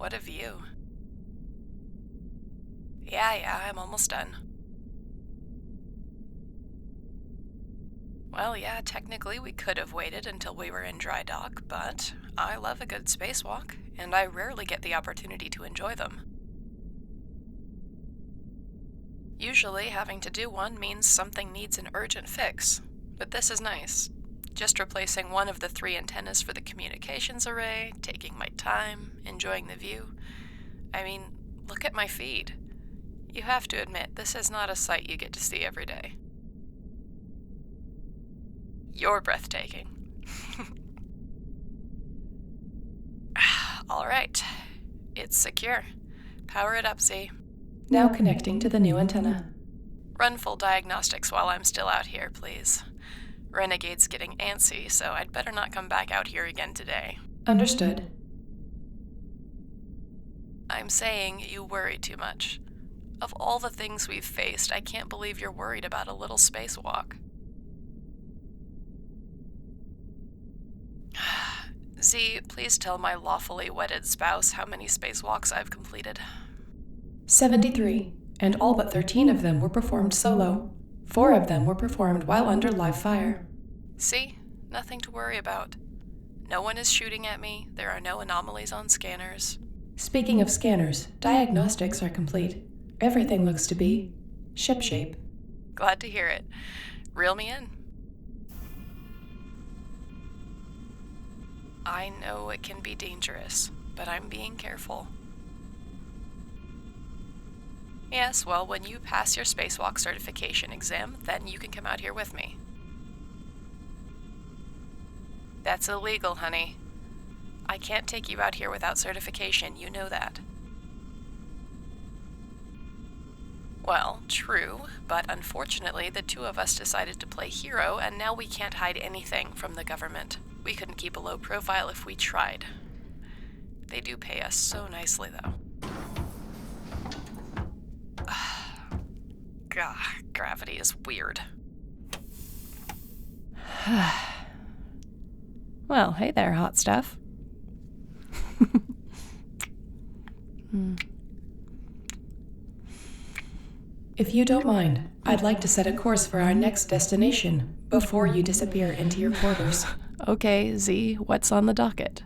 what a view. Yeah, I'm almost done. Well, yeah, technically we could have waited until we were in dry dock, but I love a good spacewalk, and I rarely get the opportunity to enjoy them. Usually, having to do one means something needs an urgent fix, but this is nice. Just replacing one of the 3 antennas for the communications array, taking my time, enjoying the view. I mean, look at my feed. You have to admit, this is not a sight you get to see every day. You're breathtaking. All right. It's secure. Power it up, Z. Now connecting to the new antenna. Run full diagnostics while I'm still out here, please. Renegade's getting antsy, so I'd better not come back out here again today. Understood. I'm saying you worry too much. Of all the things we've faced, I can't believe you're worried about a little spacewalk. Z, please tell my lawfully wedded spouse how many spacewalks I've completed. 73, and all but 13 of them were performed solo. 4 of them were performed while under live fire. See? Nothing to worry about. No one is shooting at me, there are no anomalies on scanners. Speaking of scanners, diagnostics are complete. Everything looks to be shipshape. Glad to hear it. Reel me in. I know it can be dangerous, but I'm being careful. Yes, well, when you pass your spacewalk certification exam, then you can come out here with me. That's illegal, honey. I can't take you out here without certification, you know that. Well, true, but unfortunately the 2 of us decided to play hero, and now we can't hide anything from the government. We couldn't keep a low profile if we tried. They do pay us so nicely, though. Gah, gravity is weird. Well, hey there, hot stuff. If you don't mind, I'd like to set a course for our next destination before you disappear into your quarters. Okay, Z, what's on the docket?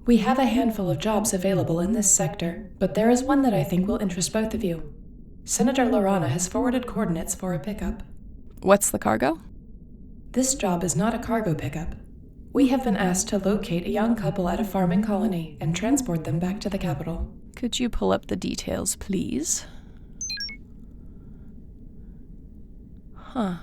We have a handful of jobs available in this sector, but there is one that I think will interest both of you. Senator Lorana has forwarded coordinates for a pickup. What's the cargo? This job is not a cargo pickup. We have been asked to locate a young couple at a farming colony and transport them back to the capital. Could you pull up the details, please? Huh.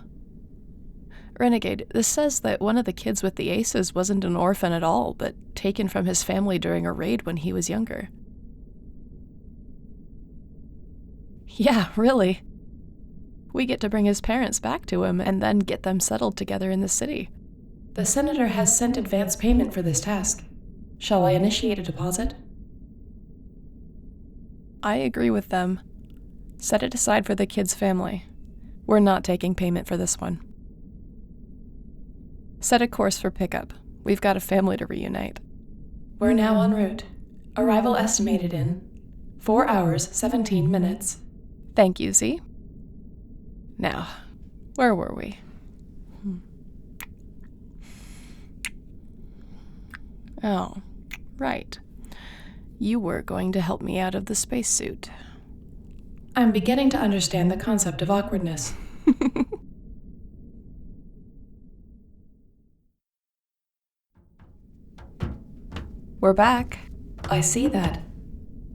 Renegade, this says that one of the kids with the aces wasn't an orphan at all, but taken from his family during a raid when he was younger. Yeah, really. We get to bring his parents back to him and then get them settled together in the city. The senator has sent advance payment for this task. Shall I initiate a deposit? I agree with them. Set it aside for the kid's family. We're not taking payment for this one. Set a course for pickup. We've got a family to reunite. We're now en route. Arrival estimated in 4 hours, 17 minutes. Thank you, Z. Now, where were we? Oh, right. You were going to help me out of the spacesuit. I'm beginning to understand the concept of awkwardness. We're back. I see that.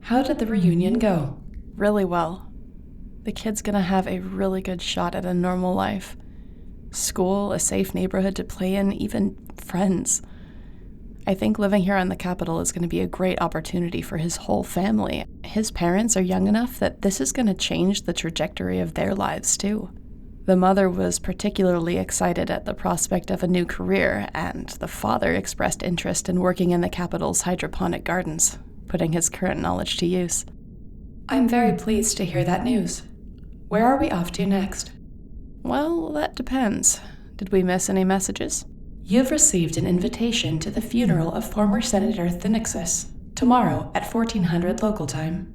How did the reunion go? Really well. The kid's gonna have a really good shot at a normal life. School, a safe neighborhood to play in, even friends. I think living here on the Capitol is going to be a great opportunity for his whole family. His parents are young enough that this is going to change the trajectory of their lives, too. The mother was particularly excited at the prospect of a new career, and the father expressed interest in working in the Capitol's hydroponic gardens, putting his current knowledge to use. I'm very pleased to hear that news. Where are we off to next? Well, that depends. Did we miss any messages? You've received an invitation to the funeral of former Senator Thinixus, tomorrow at 1400 local time.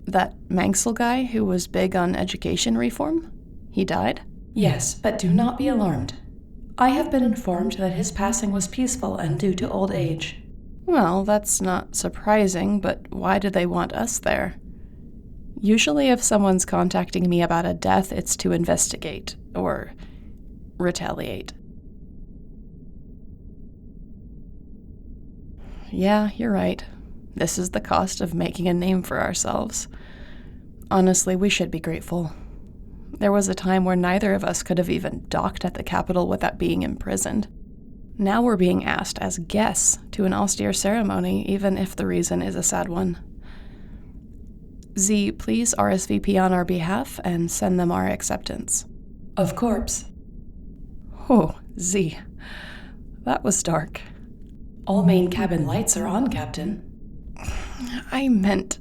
That Manxel guy who was big on education reform? He died? Yes, but do not be alarmed. I have been informed that his passing was peaceful and due to old age. Well, that's not surprising, but why do they want us there? Usually if someone's contacting me about a death, it's to investigate, or retaliate. Yeah, you're right. This is the cost of making a name for ourselves. Honestly, we should be grateful. There was a time where neither of us could have even docked at the Capitol without being imprisoned. Now we're being asked as guests to an austere ceremony, even if the reason is a sad one. Z, please RSVP on our behalf and send them our acceptance. Of course. Oh, Z. That was dark. All main cabin lights are on, Captain. I meant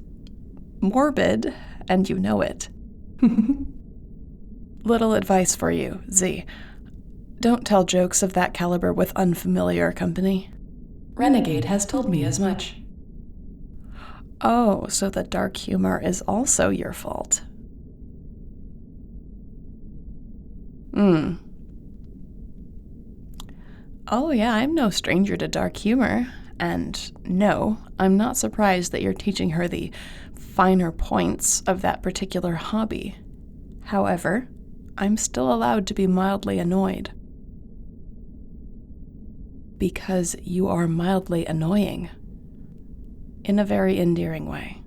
morbid, and you know it. Little advice for you, Z. Don't tell jokes of that caliber with unfamiliar company. Renegade has told me as much. Oh, so the dark humor is also your fault. Oh yeah, I'm no stranger to dark humor. And no, I'm not surprised that you're teaching her the finer points of that particular hobby. However, I'm still allowed to be mildly annoyed. Because you are mildly annoying. In a very endearing way.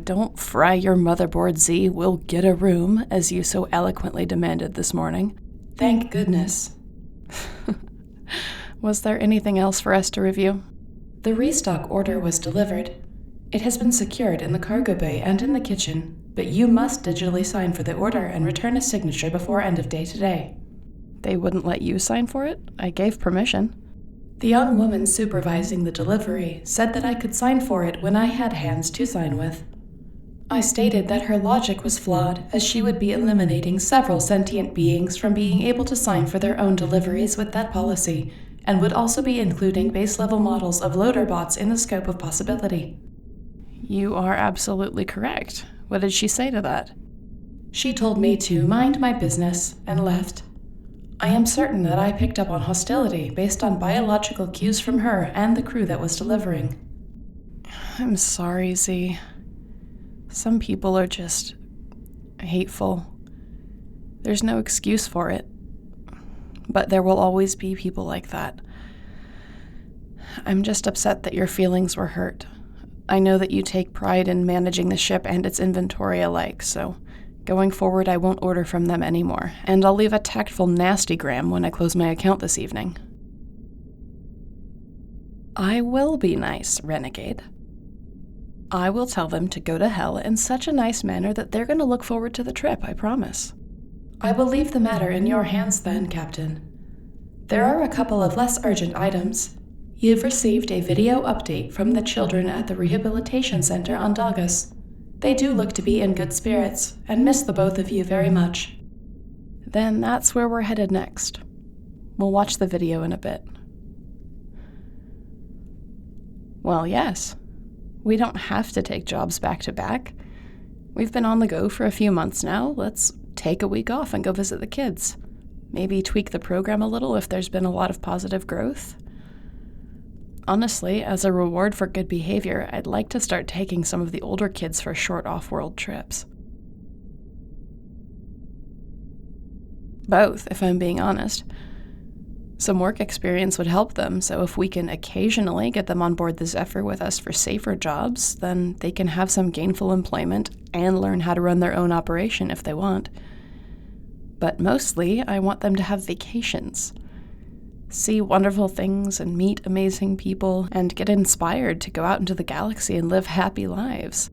Don't fry your motherboard, Z. We'll get a room, as you so eloquently demanded this morning. Thank goodness. Was there anything else for us to review? The restock order was delivered. It has been secured in the cargo bay and in the kitchen, but you must digitally sign for the order and return a signature before end of day today. They wouldn't let you sign for it? I gave permission. The young woman supervising the delivery said that I could sign for it when I had hands to sign with. I stated that her logic was flawed, as she would be eliminating several sentient beings from being able to sign for their own deliveries with that policy, and would also be including base-level models of loader bots in the scope of possibility. You are absolutely correct. What did she say to that? She told me to mind my business and left. I am certain that I picked up on hostility based on biological cues from her and the crew that was delivering. I'm sorry, Z. Some people are just hateful. There's no excuse for it. But there will always be people like that. I'm just upset that your feelings were hurt. I know that you take pride in managing the ship and its inventory alike, so going forward I won't order from them anymore, and I'll leave a tactful nastygram when I close my account this evening. I will be nice, Renegade. I will tell them to go to hell in such a nice manner that they're going to look forward to the trip, I promise. I will leave the matter in your hands then, Captain. There are a couple of less urgent items. You've received a video update from the children at the Rehabilitation Center on Dagas. They do look to be in good spirits, and miss the both of you very much. Then that's where we're headed next. We'll watch the video in a bit. Well, yes. We don't have to take jobs back to back. We've been on the go for a few months now. Let's take a week off and go visit the kids. Maybe tweak the program a little if there's been a lot of positive growth. Honestly, as a reward for good behavior, I'd like to start taking some of the older kids for short off-world trips. Both, if I'm being honest. Some work experience would help them, so if we can occasionally get them on board the Zephyr with us for safer jobs, then they can have some gainful employment and learn how to run their own operation if they want. But mostly, I want them to have vacations. See wonderful things and meet amazing people and get inspired to go out into the galaxy and live happy lives.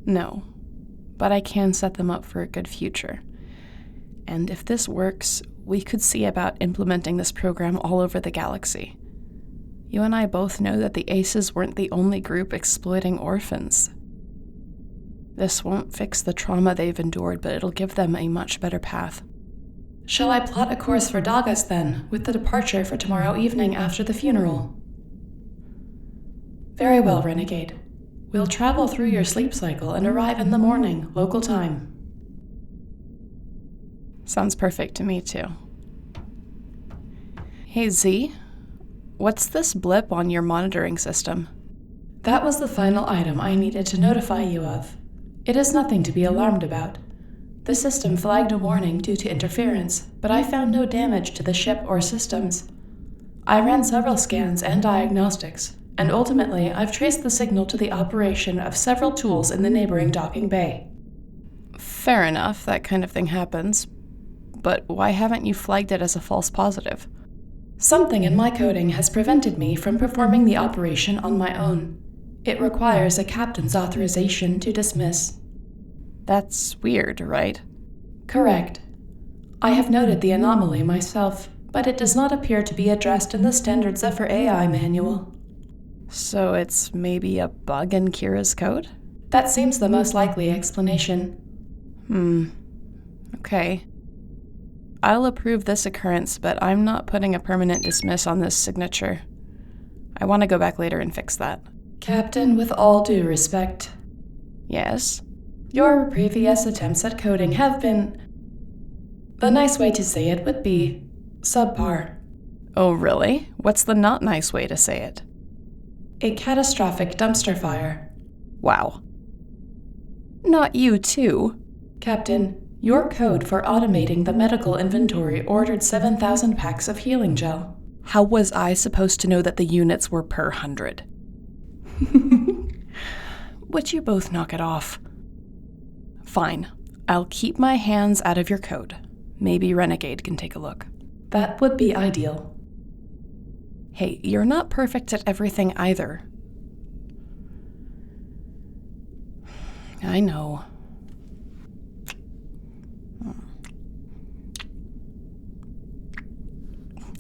No, but I can set them up for a good future. And if this works, we could see about implementing this program all over the galaxy. You and I both know that the Aces weren't the only group exploiting orphans. This won't fix the trauma they've endured, but it'll give them a much better path. Shall I plot a course for Dagas then, with the departure for tomorrow evening after the funeral? Very well, Renegade. We'll travel through your sleep cycle and arrive in the morning, local time. Sounds perfect to me, too. Hey, Z, what's this blip on your monitoring system? That was the final item I needed to notify you of. It is nothing to be alarmed about. The system flagged a warning due to interference, but I found no damage to the ship or systems. I ran several scans and diagnostics, and ultimately I've traced the signal to the operation of several tools in the neighboring docking bay. Fair enough, that kind of thing happens. But why haven't you flagged it as a false positive? Something in my coding has prevented me from performing the operation on my own. It requires a captain's authorization to dismiss. That's weird, right? Correct. I have noted the anomaly myself, but it does not appear to be addressed in the standard F4A manual. So it's maybe a bug in Kira's code? That seems the most likely explanation. Okay. I'll approve this occurrence, but I'm not putting a permanent dismiss on this signature. I want to go back later and fix that. Captain, with all due respect. Yes? Your previous attempts at coding have been... The nice way to say it would be subpar. Oh, really? What's the not nice way to say it? A catastrophic dumpster fire. Wow. Not you, too. Captain, your code for automating the medical inventory ordered 7,000 packs of healing gel. How was I supposed to know that the units were per 100? Would you both knock it off? Fine. I'll keep my hands out of your code. Maybe Renegade can take a look. That would be ideal. Hey, you're not perfect at everything either. I know.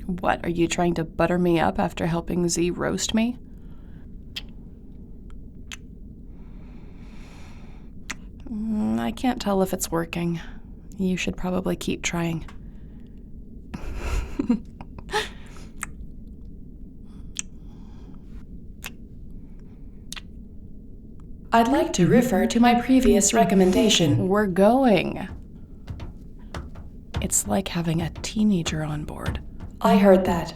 What, are you trying to butter me up after helping Z roast me? I can't tell if it's working. You should probably keep trying. I'd like to refer to my previous recommendation. We're going. It's like having a teenager on board. I heard that.